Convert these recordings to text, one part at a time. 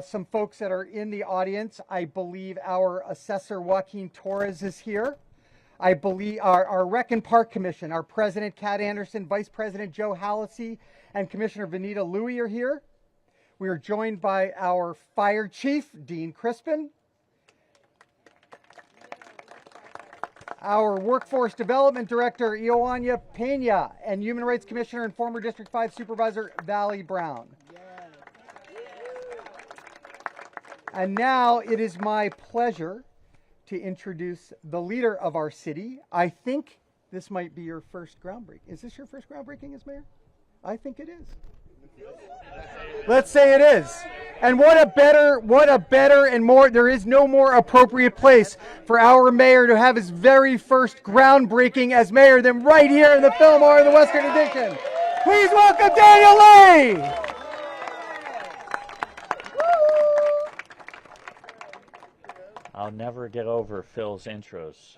Some folks that are in the audience. I believe our assessor Joaquin Torres is here. I believe our Rec and Park Commission, our President Kat Anderson, Vice President Joe Hallisey, and Commissioner Vanita Louie are here. We are joined by our Fire Chief, Dean Crispin, our Workforce Development Director, Ioana Pena, and Human Rights Commissioner and former District 5 Supervisor Valley Brown. And now it is my pleasure to introduce the leader of our city. I think this might be your first groundbreaking. Is this your first groundbreaking as mayor? I think it is. Let's say it is. And what a better and more, there is no more appropriate place for our mayor to have his very first groundbreaking as mayor than right here in the Fillmore in the Western Addition. Please welcome Daniel Lee. I'll never get over Phil's intros.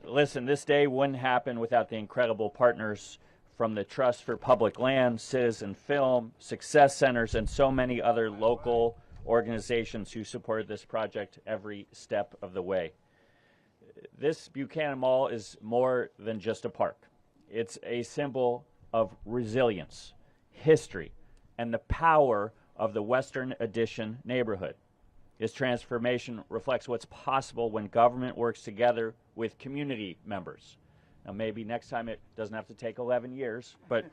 Listen, this day wouldn't happen without the incredible partners from the Trust for Public Land, Citizen Film, Success Centers, and so many other local organizations who supported this project every step of the way. This Buchanan Mall is more than just a park. It's a symbol of resilience, history, and the power of the Western Addition neighborhood. This transformation reflects what's possible when government works together with community members. Now, maybe next time it doesn't have to take 11 years, but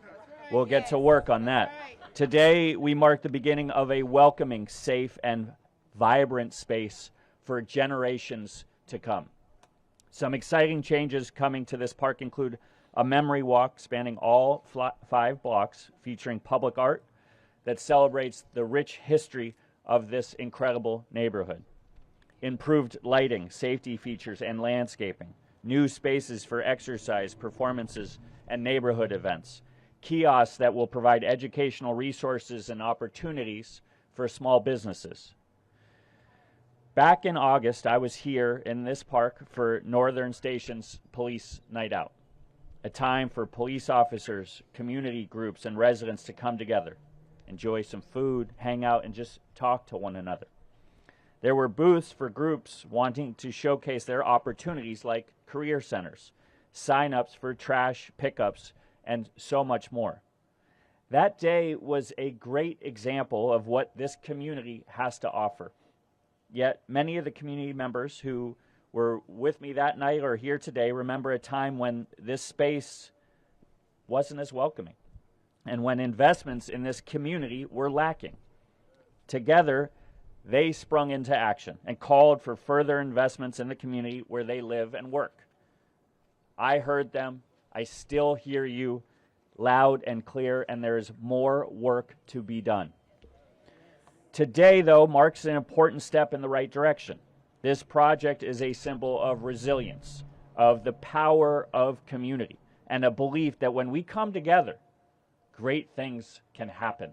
we'll get to work on that. Today, we mark the beginning of a welcoming, safe, and vibrant space for generations to come. Some exciting changes coming to this park include a memory walk spanning all 5 blocks featuring public art that celebrates the rich history of this incredible neighborhood. Improved lighting, safety features, and landscaping. New spaces for exercise, performances, and neighborhood events. Kiosks that will provide educational resources and opportunities for small businesses. Back in August, I was here in this park for Northern Station's Police Night Out, a time for police officers, community groups, and residents to come together, enjoy some food, hang out, and just talk to one another. There were booths for groups wanting to showcase their opportunities like career centers, sign-ups for trash pickups, and so much more. That day was a great example of what this community has to offer. Yet many of the community members who were with me that night or here today remember a time when this space wasn't as welcoming and when investments in this community were lacking. Together, they sprung into action and called for further investments in the community where they live and work. I heard them. I still hear you loud and clear, and there is more work to be done. Today, though, marks an important step in the right direction. This project is a symbol of resilience, of the power of community, and a belief that when we come together, great things can happen.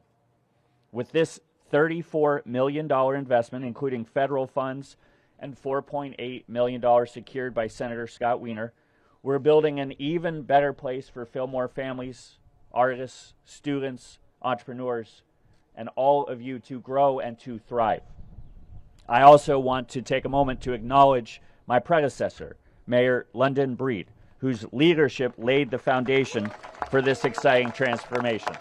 With this $34 million investment, including federal funds and $4.8 million secured by Senator Scott Weiner, we're building an even better place for Fillmore families, artists, students, entrepreneurs, and all of you to grow and to thrive. I also want to take a moment to acknowledge my predecessor, Mayor London Breed, whose leadership laid the foundation for this exciting transformation.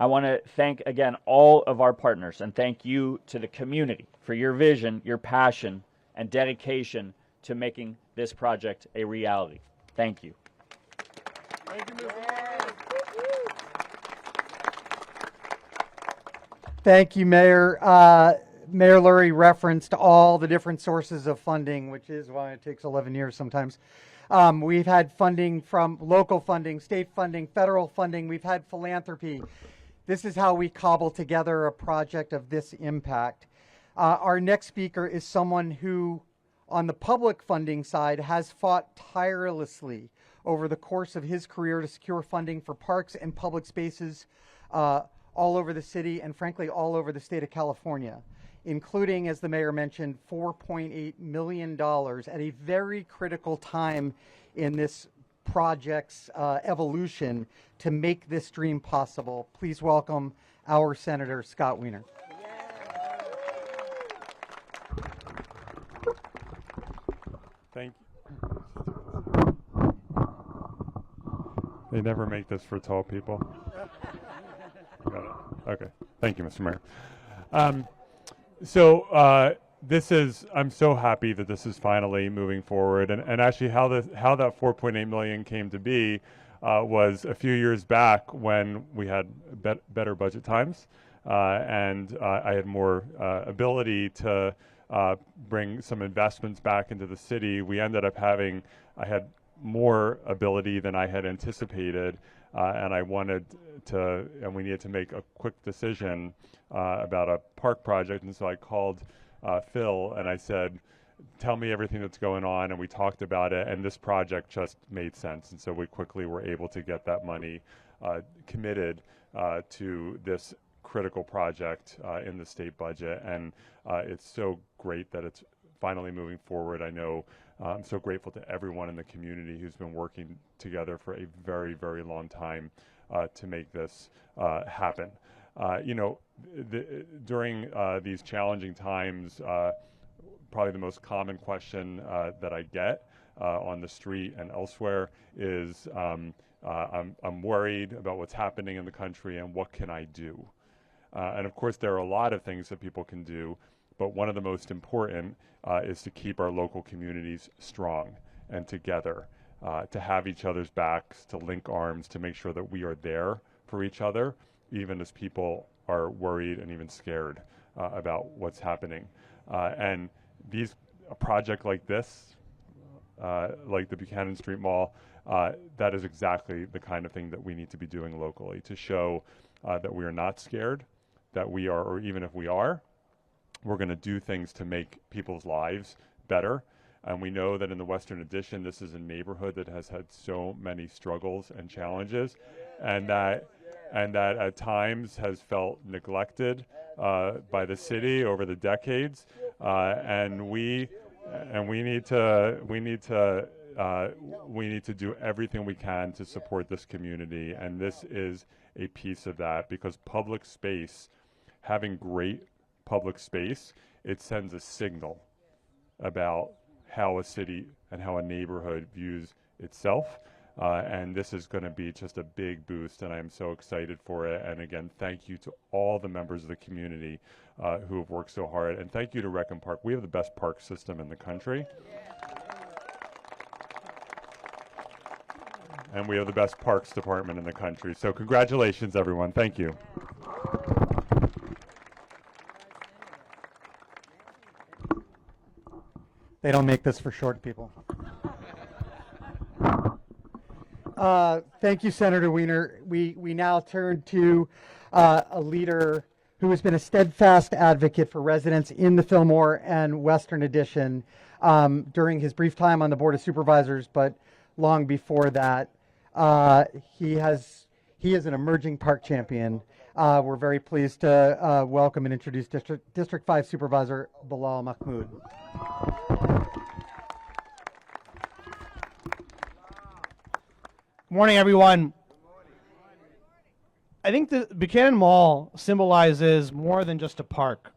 I want to thank again all of our partners and thank you to the community for your vision, your passion, and dedication to making this project a reality. Thank you. Thank you, Mr. Thank you, Mayor. Mayor Lurie referenced all the different sources of funding, which is why it takes 11 years sometimes. We've had funding from local funding, state funding, federal funding. We've had philanthropy. This is how we cobble together a project of this impact. Our next speaker is someone who, on the public funding side, has fought tirelessly over the course of his career to secure funding for parks and public spaces all over the city and, frankly, all over the state of California, including, as the mayor mentioned, $4.8 million at a very critical time in this project's evolution to make this dream possible. Please welcome our Senator Scott Weiner. Thank you. They never make this for tall people. Got it. Okay. Thank you, Mr. Mayor. I'm so happy that this is finally moving forward. And actually how that $4.8 million came to be was a few years back when we had better budget times. And I had more ability to bring some investments back into the city. I had more ability than I had anticipated, and we needed to make a quick decision about a park project. And so I called Phil and I said, tell me everything that's going on, and we talked about it, and this project just made sense. And so we quickly were able to get that money committed to this critical project in the state budget. And it's so great that it's finally moving forward. I know I'm so grateful to everyone in the community who's been working together for a very, very long time to make this happen. During these challenging times, probably the most common question that I get on the street and elsewhere is, I'm worried about what's happening in the country and what can I do? And of course, there are a lot of things that people can do, but one of the most important is to keep our local communities strong and together, to have each other's backs, to link arms, to make sure that we are there for each other, even as people are worried and even scared about what's happening. And a project like this, like the Buchanan Street Mall, that is exactly the kind of thing that we need to be doing locally to show that we are not scared, that we are, or even if we are, we're going to do things to make people's lives better. And we know that in the Western Addition, this is a neighborhood that has had so many struggles and challenges, and that at times has felt neglected by the city over the decades. And we need to do everything we can to support this community. And this is a piece of that, because public space, having great public space, it sends a signal about how a city and how a neighborhood views itself. And this is going to be just a big boost, and I'm so excited for it. And again, thank you to all the members of the community who have worked so hard. And thank you to Rec and Park. We have the best park system in the country. And we have the best parks department in the country. So congratulations, everyone. Thank you. They don't make this for short people. Thank you, Senator Weiner. We now turn to a leader who has been a steadfast advocate for residents in the Fillmore and Western Addition during his brief time on the Board of Supervisors, but long before that. He is an emerging park champion. We're very pleased to welcome and introduce District 5 Supervisor Mahmood. Morning, everyone. I think the Buchanan Mall symbolizes more than just a park.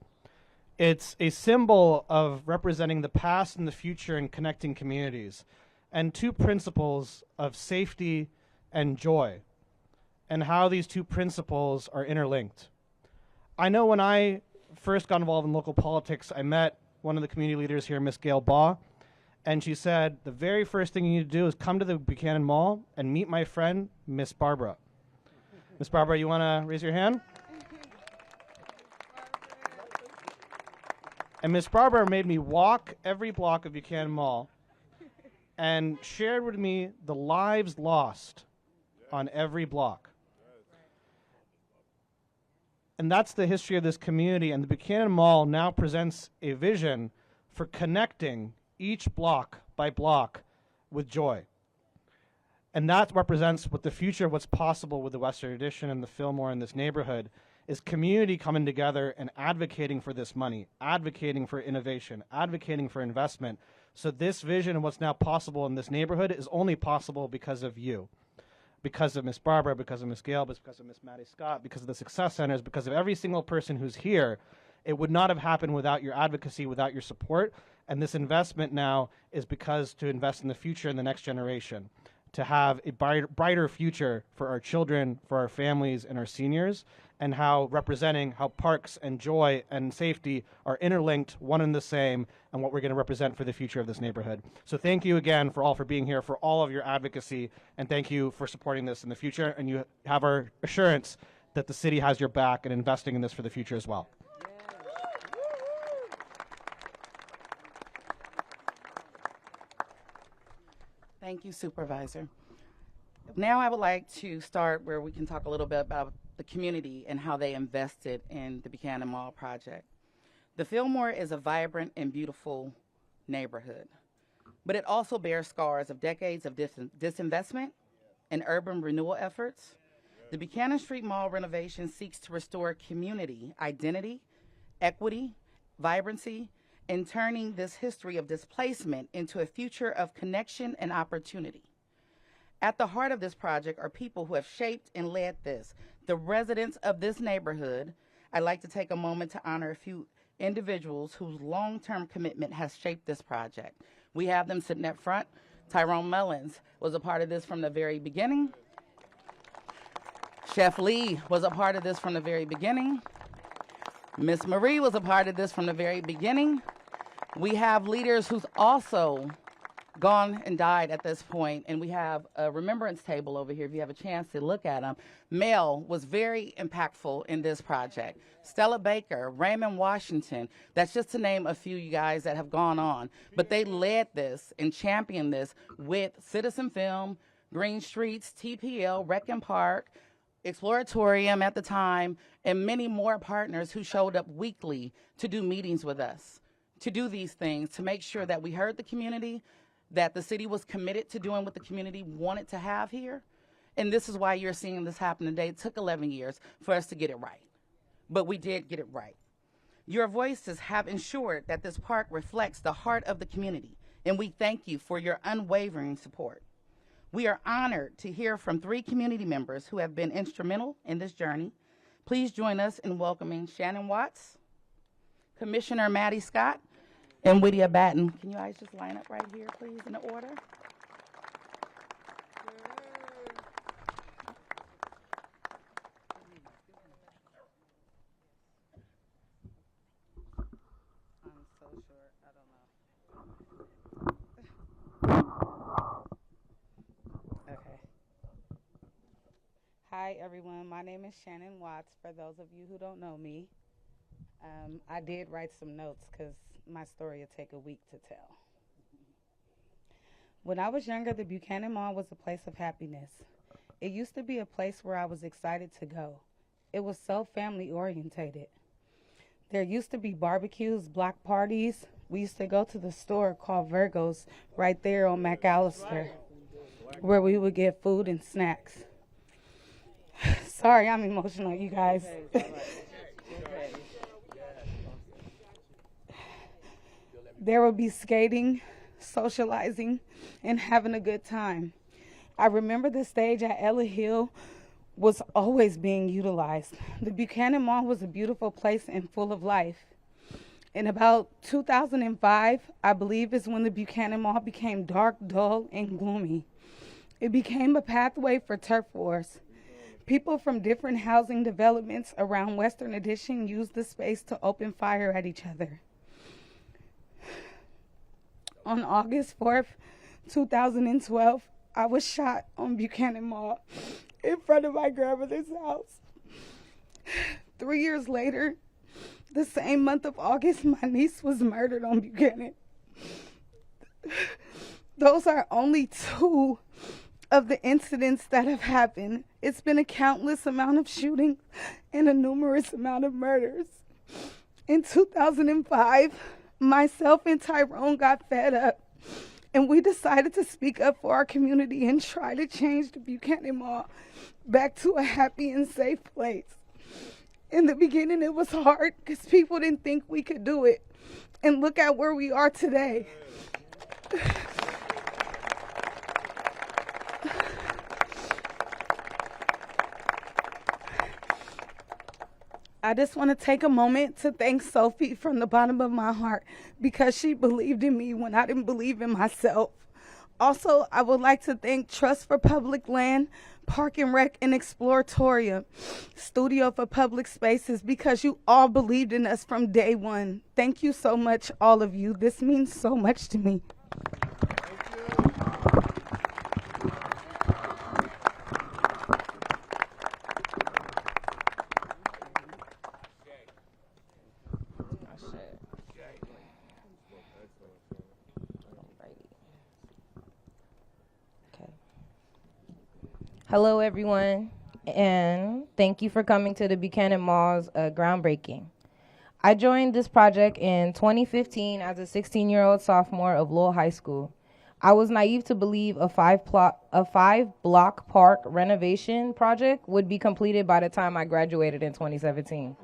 It's a symbol of representing the past and the future and connecting communities, and two principles of safety and joy, and how these two principles are interlinked. I know when I first got involved in local politics, I met one of the community leaders here, Miss Gail Baugh, and she said, the very first thing you need to do is come to the Buchanan Mall and meet my friend, Miss Barbara. Miss Barbara, you want to raise your hand? And Miss Barbara made me walk every block of Buchanan Mall and shared with me the lives lost on every block. And that's the history of this community, and the Buchanan Mall now presents a vision for connecting each block by block with joy. And that represents what the future of what's possible with the Western Addition and the Fillmore in this neighborhood is community coming together and advocating for this money, advocating for innovation, advocating for investment, So this vision and what's now possible in this neighborhood is only possible because of you, because of Miss Barbara, because of Miss Gail, because of Miss Maddie Scott, because of the Success Centers, because of every single person who's here. It would not have happened without your advocacy, without your support. And this investment now is because to invest in the future and the next generation, to have a brighter future for our children, for our families, and our seniors, and how representing how parks and joy and safety are interlinked, one and the same, and what we're going to represent for the future of this neighborhood. So thank you again for being here, for all of your advocacy, and thank you for supporting this in the future. And you have our assurance that the city has your back and investing in this for the future as well. Thank you, Supervisor. Now I would like to start where we can talk a little bit about the community and how they invested in the Buchanan Mall project. The Fillmore is a vibrant and beautiful neighborhood, but it also bears scars of decades of disinvestment and urban renewal efforts. The Buchanan Street Mall renovation seeks to restore community identity, equity, vibrancy, and turning this history of displacement into a future of connection and opportunity. At the heart of this project are people who have shaped and led this, the residents of this neighborhood. I'd like to take a moment to honor a few individuals whose long-term commitment has shaped this project. We have them sitting up front. Tyrone Mullins was a part of this from the very beginning. Chef Lee was a part of this from the very beginning. Miss Marie was a part of this from the very beginning. We have leaders who's also gone and died at this point, and we have a remembrance table over here if you have a chance to look at them. Mel was very impactful in this project. Stella Baker, Raymond Washington, that's just to name a few, you guys, that have gone on. But they led this and championed this with Citizen Film, Green Streets, TPL, Rec and Park, Exploratorium at the time, and many more partners who showed up weekly to do meetings with us, to do these things, to make sure that we heard the community, that the city was committed to doing what the community wanted to have here. And this is why you're seeing this happen today. It took 11 years for us to get it right, but we did get it right. Your voices have ensured that this park reflects the heart of the community, and we thank you for your unwavering support. We are honored to hear from 3 community members who have been instrumental in this journey. Please join us in welcoming Shannon Watts, Commissioner Maddie Scott, and Whittier Batten. Can you guys just line up right here, please, in the order? I'm so short, I don't know. Okay. Hi, everyone. My name is Shannon Watts, for those of you who don't know me. I did write some notes because my story will take a week to tell. When I was younger, the Buchanan Mall was a place of happiness. It used to be a place where I was excited to go. It was so family orientated. There used to be barbecues, block parties. We used to go to the store called Virgo's right there on McAllister, where we would get food and snacks. Sorry, I'm emotional, you guys. There would be skating, socializing, and having a good time. I remember the stage at Ella Hill was always being utilized. The Buchanan Mall was a beautiful place and full of life. In about 2005, I believe, is when the Buchanan Mall became dark, dull, and gloomy. It became a pathway for turf wars. People from different housing developments around Western Addition used the space to open fire at each other. On August 4th, 2012, I was shot on Buchanan Mall in front of my grandmother's house. 3 years later, the same month of August, my niece was murdered on Buchanan. Those are only 2 of the incidents that have happened. It's been a countless amount of shootings and a numerous amount of murders. In 2005, myself and Tyrone got fed up, and we decided to speak up for our community and try to change the Buchanan Mall back to a happy and safe place. In the beginning, it was hard because people didn't think we could do it. And look at where we are today. I just want to take a moment to thank Sophie from the bottom of my heart because she believed in me when I didn't believe in myself. Also, I would like to thank Trust for Public Land, Park and Rec, and Exploratorium, Studio for Public Spaces, because you all believed in us from day one. Thank you so much, all of you. This means so much to me. Hello, everyone, and thank you for coming to the Buchanan Mall's groundbreaking. I joined this project in 2015 as a 16-year-old sophomore of Lowell High School. I was naive to believe a five-block park renovation project would be completed by the time I graduated in 2017.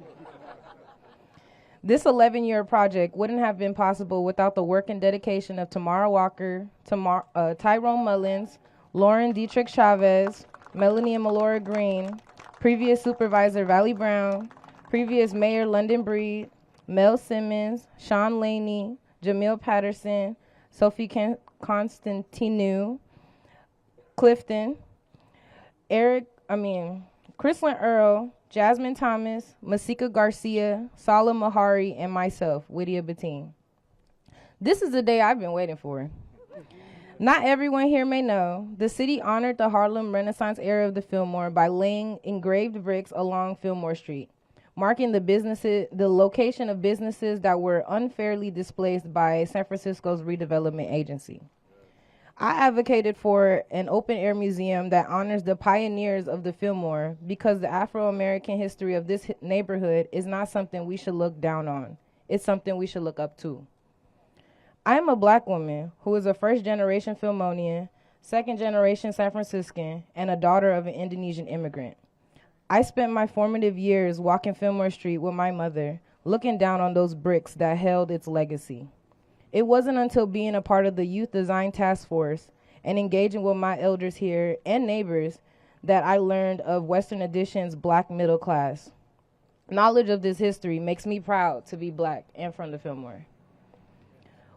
This 11-year project wouldn't have been possible without the work and dedication of Tamara Walker, Tyrone Mullins, Lauren Dietrich Chavez, Melanie and Melora Green, previous Supervisor Valley Brown, previous Mayor London Breed, Mel Simmons, Sean Laney, Jamil Patterson, Sophie Constantinou, Clifton, Chrislyn Earl, Jasmine Thomas, Masika Garcia, Salah Mahari, and myself, Wydia Bettine. This is the day I've been waiting for. Not everyone here may know, the city honored the Harlem Renaissance era of the Fillmore by laying engraved bricks along Fillmore Street, marking the location of businesses that were unfairly displaced by San Francisco's redevelopment agency. I advocated for an open-air museum that honors the pioneers of the Fillmore because the Afro-American history of this neighborhood is not something we should look down on. It's something we should look up to. I am a Black woman who is a first-generation Philmonian, second-generation San Franciscan, and a daughter of an Indonesian immigrant. I spent my formative years walking Fillmore Street with my mother, looking down on those bricks that held its legacy. It wasn't until being a part of the Youth Design Task Force and engaging with my elders here and neighbors that I learned of Western Addition's Black middle class. Knowledge of this history makes me proud to be Black and from the Fillmore.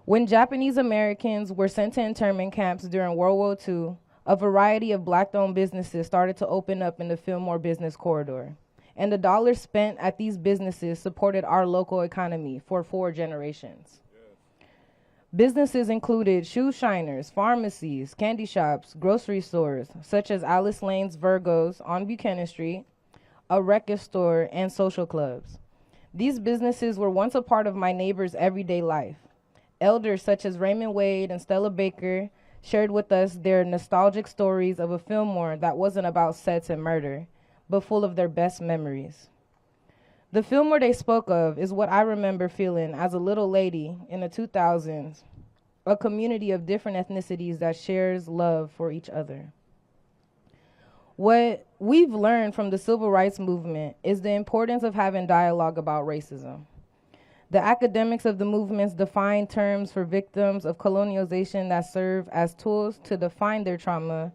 When Japanese Americans were sent to internment camps during World War II, a variety of Black-owned businesses started to open up in the Fillmore business corridor. And the dollars spent at these businesses supported our local economy for 4 generations. Businesses included shoe shiners, pharmacies, candy shops, grocery stores, such as Alice Lane's Virgos on Buchanan Street, a record store, and social clubs. These businesses were once a part of my neighbor's everyday life. Elders such as Raymond Wade and Stella Baker shared with us their nostalgic stories of a Fillmore that wasn't about sets and murder, but full of their best memories. The Fillmore they spoke of is what I remember feeling as a little lady in the 2000s, a community of different ethnicities that shares love for each other. What we've learned from the civil rights movement is the importance of having dialogue about racism. The academics of the movements define terms for victims of colonialization that serve as tools to define their trauma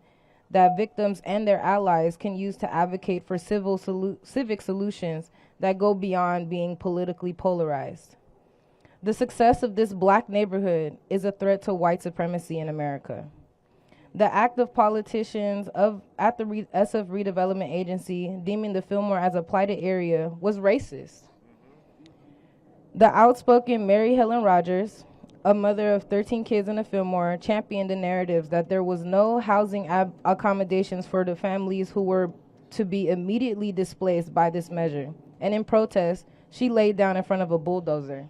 that victims and their allies can use to advocate for civic solutions that go beyond being politically polarized. The success of this Black neighborhood is a threat to white supremacy in America. The act of politicians at the SF Redevelopment Agency deeming the Fillmore as a blighted area was racist. The outspoken Mary Helen Rogers, a mother of 13 kids in the Fillmore, championed the narratives that there was no housing accommodations for the families who were to be immediately displaced by this measure. And in protest, she laid down in front of a bulldozer.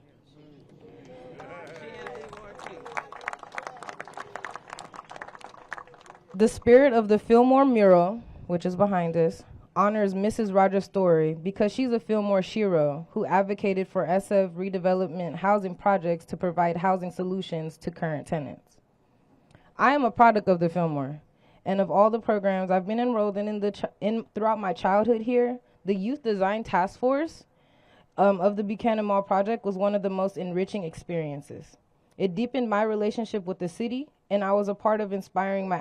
The spirit of the Fillmore mural, which is behind us, honors Mrs. Rogers' story because she's a Fillmore shiro who advocated for SF redevelopment housing projects to provide housing solutions to current tenants. I am a product of the Fillmore, and of all the programs I've been enrolled in throughout my childhood here, the Youth Design Task Force of the Buchanan Mall project was one of the most enriching experiences. It deepened my relationship with the city, and I was a part of inspiring my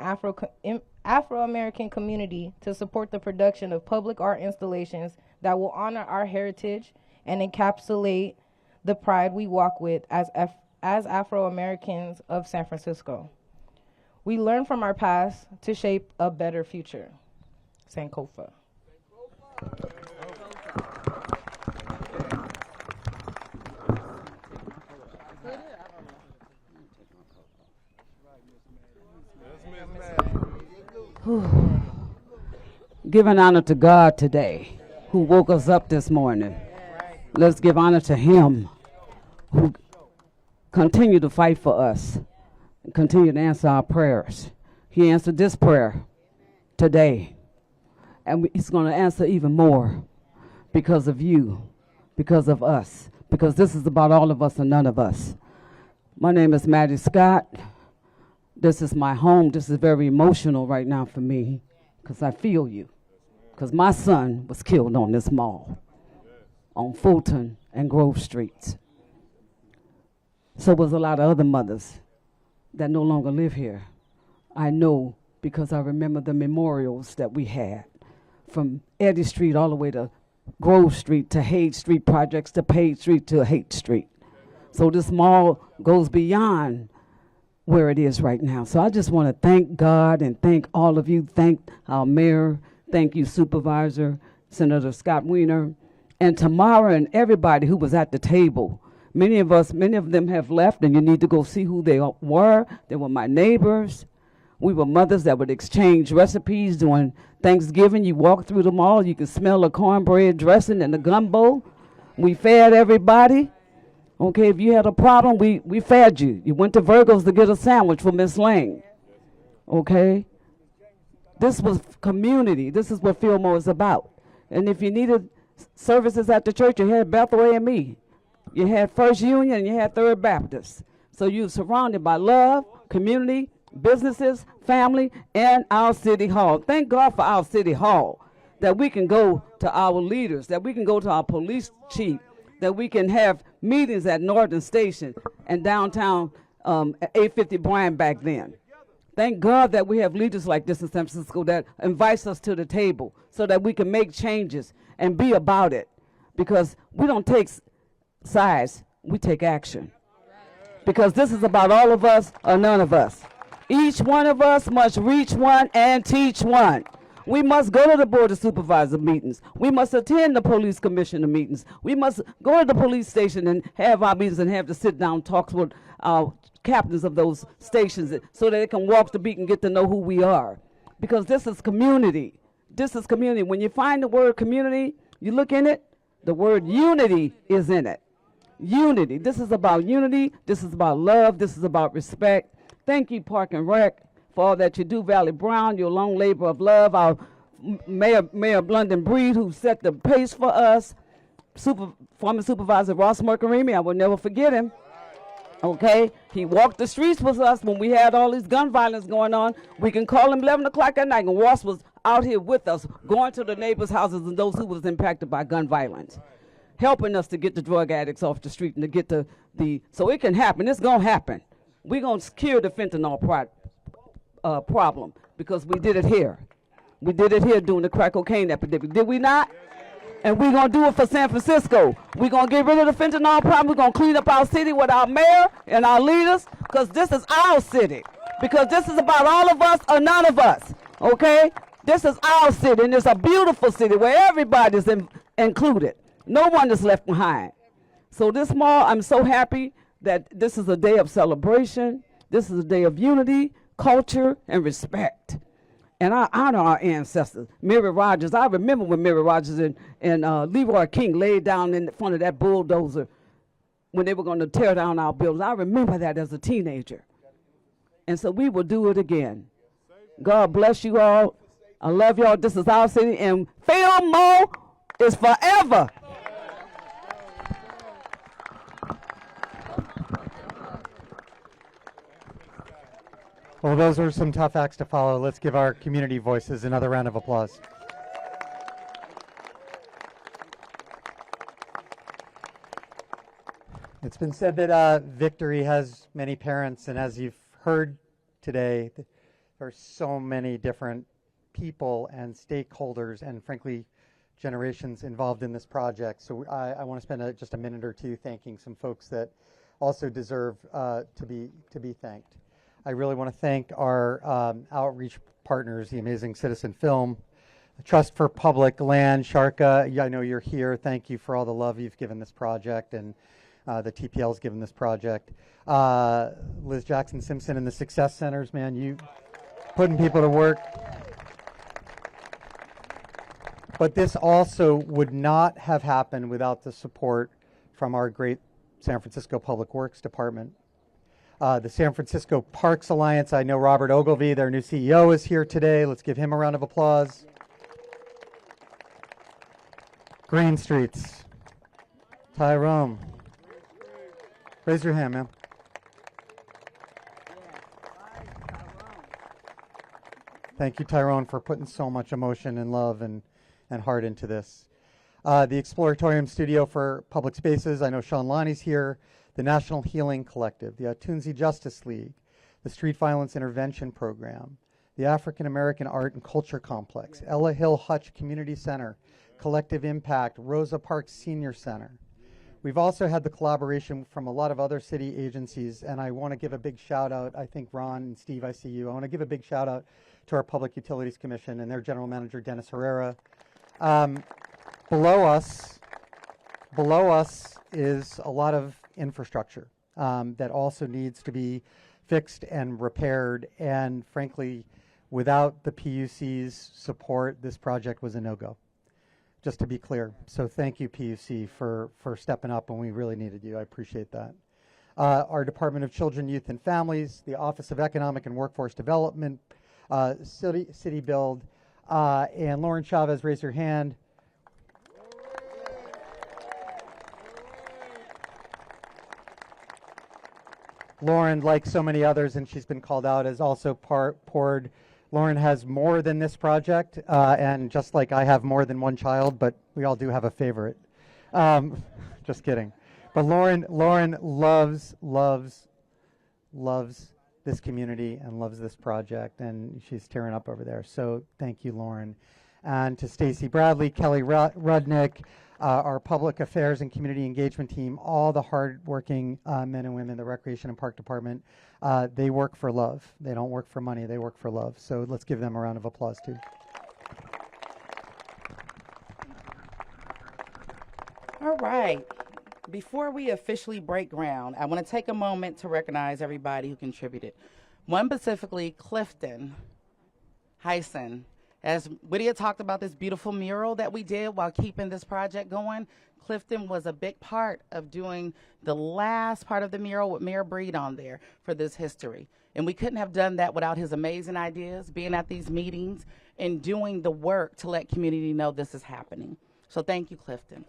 Afro-American community to support the production of public art installations that will honor our heritage and encapsulate the pride we walk with as Afro-Americans of San Francisco. We learn from our past to shape a better future. Sankofa. Giving honor to God today, who woke us up this morning. Let's give honor to him who continue to fight for us and continue to answer our prayers. He answered this prayer today, and he's going to answer even more because of you, because of us, because this is about all of us and none of us. My name is Maddie Scott. This is my home. This is very emotional right now for me because I feel you. Because my son was killed on this mall, on Fulton and Grove Streets. So was a lot of other mothers that no longer live here. I know because I remember the memorials that we had from Eddy Street all the way to Grove Street to Haight Street projects to Page Street to Haight Street. So this mall goes beyond where it is right now. So I just want to thank God and thank all of you. Thank our mayor. Thank you, Supervisor, Senator Scott Weiner, and Tamara and everybody who was at the table. Many of them have left, and you need to go see who they were. They were my neighbors. We were mothers that would exchange recipes during Thanksgiving. You walk through the mall, you can smell the cornbread dressing and the gumbo. We fed everybody. Okay, if you had a problem, we fed you. You went to Virgo's to get a sandwich for Miss Lang. Okay? This was community. This is what Fillmore is about. And if you needed services at the church, you had Bethel and me. You had First Union and you had Third Baptist. So you were surrounded by love, community, businesses, family, and our city hall. Thank God for our city hall, that we can go to our leaders, that we can go to our police chief, that we can have meetings at Northern Station and downtown at 850 Bryan back then. Thank God that we have leaders like this in San Francisco that invites us to the table so that we can make changes and be about it. Because we don't take sides, we take action. Because this is about all of us or none of us. Each one of us must reach one and teach one. We must go to the Board of Supervisor meetings. We must attend the police commissioner meetings. We must go to the police station and have our meetings and have to sit down talks with our captains of those stations so that they can walk the beat and get to know who we are. Because this is community. This is community. When you find the word community, you look in it, the word unity is in it. Unity. This is about unity. This is about love. This is about respect. Thank you, Park and Rec, for all that you do. Valley Brown, your long labor of love. Our Mayor London Breed, who set the pace for us. Former Supervisor Ross Mercarimi, I will never forget him. Okay, he walked the streets with us when we had all this gun violence going on. We can call him 11 o'clock at night, and Ross was out here with us, going to the neighbors' houses and those who was impacted by gun violence, helping us to get the drug addicts off the street and to get so it can happen. It's going to happen. We're going to cure the fentanyl problem because we did it here. We did it here during the crack cocaine epidemic. Did we not? And we're going to do it for San Francisco. We're going to get rid of the fentanyl problem. We're going to clean up our city with our mayor and our leaders because this is our city. Because this is about all of us or none of us, okay? This is our city, and it's a beautiful city where everybody's included. No one is left behind. So this mall, I'm so happy that this is a day of celebration. This is a day of unity, culture, and respect. And I honor our ancestors. Mary Rogers, I remember when Mary Rogers and Leroy King laid down in front of that bulldozer when they were going to tear down our buildings. I remember that as a teenager. And so we will do it again. God bless you all. I love y'all. This is our city, and Fillmore is forever. Well, those are some tough acts to follow. Let's give our community voices another round of applause. It's been said that victory has many parents, and as you've heard today, there are so many different people and stakeholders and, frankly, generations involved in this project. So I want to spend just a minute or two thanking some folks that also deserve to be thanked. I really want to thank our outreach partners, the Amazing Citizen Film, the Trust for Public Land, Sharka. I know you're here. Thank you for all the love you've given this project, and the TPL's given this project. Liz Jackson Simpson and the Success Centers, man, you putting people to work. But this also would not have happened without the support from our great San Francisco Public Works Department. The San Francisco Parks Alliance, I know Robert Ogilvie, their new CEO, is here today. Let's give him a round of applause. Green Streets, Tyrone. Raise your hand, ma'am. Thank you, Tyrone, for putting so much emotion and love and heart into this. The Exploratorium Studio for Public Spaces, I know Sean Lonnie's here. The National Healing Collective, the Atunzi Justice League, the Street Violence Intervention Program, the African American Art and Culture Complex, Ella Hill Hutch Community Center, Collective Impact, Rosa Parks Senior Center. We've also had the collaboration from a lot of other city agencies, and I want to give a big shout out. I think Ron and Steve, I see you. I want to give a big shout out to our Public Utilities Commission and their General Manager, Dennis Herrera. Below us is a lot of infrastructure that also needs to be fixed and repaired, and frankly, without the PUC's support, this project was a no-go, just to be clear. So thank you, PUC, for stepping up when we really needed you. I appreciate that. Our Department of Children, Youth, and Families, the Office of Economic and Workforce Development, City Build, and Lauren Chavez, raise your hand. Lauren, like so many others, and she's been called out, has also poured. Lauren has more than this project, and just like I have more than one child, but we all do have a favorite. Just kidding. But Lauren loves this community and loves this project, and she's tearing up over there. So thank you, Lauren. And to Stacy Bradley, Kelly Rudnick, our public affairs and community engagement team, all the hardworking men and women, the Recreation and Park Department, they work for love. They don't work for money, they work for love. So let's give them a round of applause too. All right. Before we officially break ground, I want to take a moment to recognize everybody who contributed. One specifically, Clifton Hyson. As Whittier talked about this beautiful mural that we did while keeping this project going, Clifton was a big part of doing the last part of the mural with Mayor Breed on there for this history. And we couldn't have done that without his amazing ideas, being at these meetings and doing the work to let community know this is happening. So thank you, Clifton.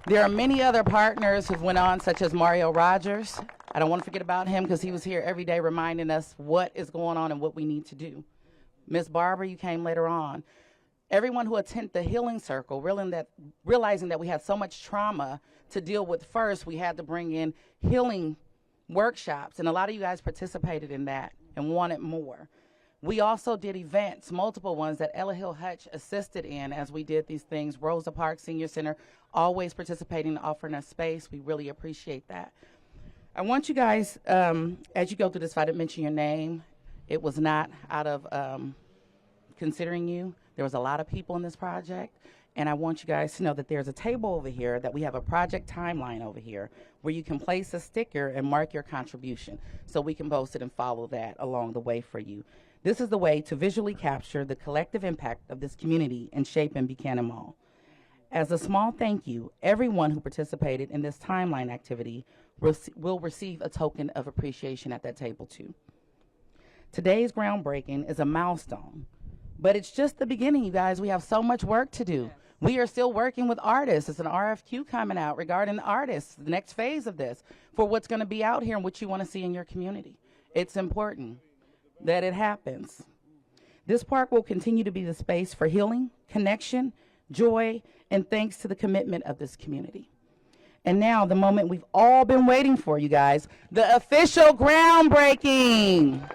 There are many other partners who've went on, such as Mario Rogers. I don't want to forget about him because he was here every day reminding us what is going on and what we need to do. Ms. Barber, you came later on. Everyone who attended the healing circle, realizing that we had so much trauma to deal with first, we had to bring in healing workshops, and a lot of you guys participated in that and wanted more. We also did events, multiple ones that Ella Hill Hutch assisted in as we did these things. Rosa Parks Senior Center, always participating and offering us space. We really appreciate that. I want you guys, as you go through this, if I didn't mention your name, it was not out of considering you. There was a lot of people in this project, and I want you guys to know that there's a table over here that we have a project timeline over here where you can place a sticker and mark your contribution so we can post it and follow that along the way for you. This is the way to visually capture the collective impact of this community and shaping Buchanan Mall. As a small thank you, everyone who participated in this timeline activity will receive a token of appreciation at that table too. Today's groundbreaking is a milestone, but it's just the beginning, you guys. We have so much work to do. We are still working with artists. It's an RFQ coming out regarding the artists, the next phase of this, for what's going to be out here and what you want to see in your community. It's important that it happens. This park will continue to be the space for healing, connection, joy, and thanks to the commitment of this community. And now the moment we've all been waiting for, you guys, the official groundbreaking.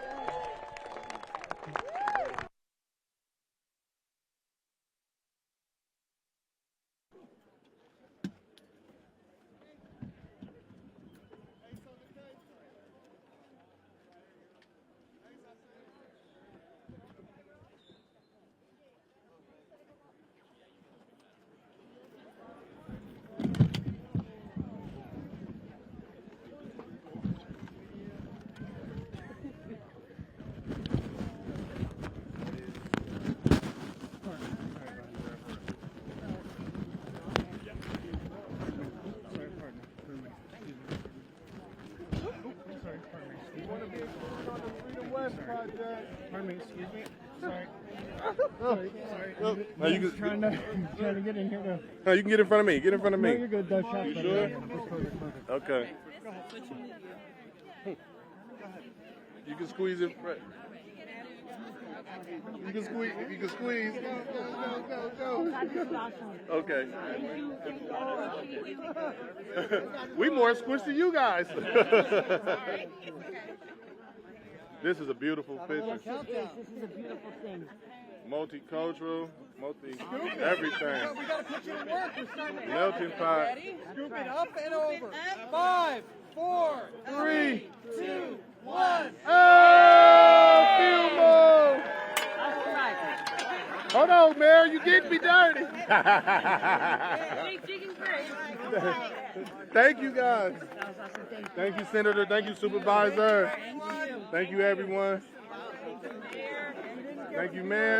Pardon me, excuse me. Sorry. Sorry. No, you can, trying to get in here to. no, you can get in front of me. Get in front of me. No, you're good. That's shot. You sure? Okay. You can squeeze in front. You can squeeze. You can squeeze. Go. Okay. We more squished than you guys. This is a beautiful picture. This is a beautiful thing. Multicultural, everything. We got to put you to work. We're starting to Melting pot. scoop it up and over. 5, 4, 3, 2, 1. Oh, few more. Hold on, Mayor. You getting me dirty. Thank you, guys. Thank you, Senator. Thank you, Supervisor. Thank you, everyone. Thank you, Mayor.